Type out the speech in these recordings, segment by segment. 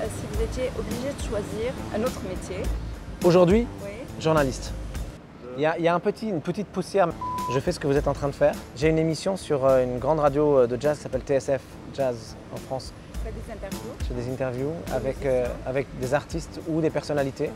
si vous étiez obligé de choisir un autre métier. Aujourd'hui, Oui. journaliste. Il y a une petite poussière. Je fais ce que vous êtes en train de faire. J'ai une émission sur une grande radio de jazz qui s'appelle TSF Jazz en France. Vous faites des interviews. Je fais des interviews musiciens. avec des artistes ou des personnalités.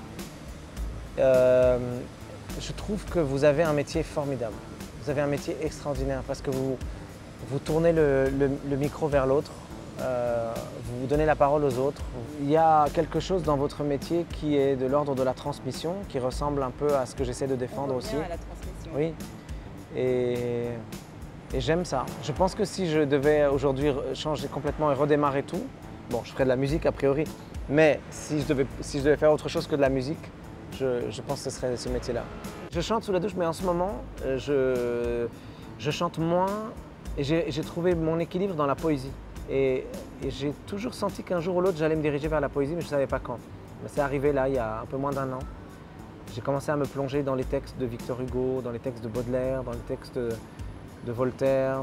Je trouve que vous avez un métier formidable. Vous avez un métier extraordinaire parce que vous tournez le micro vers l'autre, vous donnez la parole aux autres. Il y a quelque chose dans votre métier qui est de l'ordre de la transmission, qui ressemble un peu à ce que j'essaie de défendre On aussi. revient à la transmission. Oui, et j'aime ça. Je pense que si je devais aujourd'hui changer complètement et redémarrer tout, bon, je ferais de la musique a priori, mais si je devais faire autre chose que de la musique, je pense que ce serait ce métier-là. Je chante sous la douche, mais en ce moment, je chante moins et j'ai trouvé mon équilibre dans la poésie. Et j'ai toujours senti qu'un jour ou l'autre, j'allais me diriger vers la poésie, mais je ne savais pas quand. Mais c'est arrivé là, il y a un peu moins d'1 an. J'ai commencé à me plonger dans les textes de Victor Hugo, dans les textes de Baudelaire, dans les textes de Voltaire,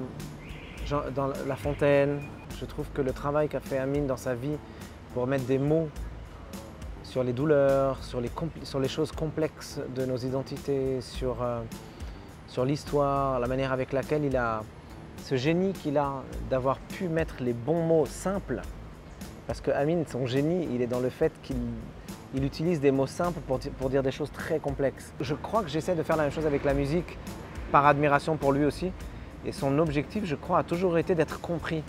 dans La Fontaine. Je trouve que le travail qu'a fait Amine dans sa vie pour mettre des mots sur les douleurs, sur les choses complexes de nos identités, sur l'histoire, la manière avec laquelle il a, ce génie qu'il a d'avoir pu mettre les bons mots simples. Parce que Amine, son génie, il est dans le fait qu'il utilise des mots simples pour dire des choses très complexes. Je crois que j'essaie de faire la même chose avec la musique, par admiration pour lui aussi. Et son objectif, je crois, a toujours été d'être compris.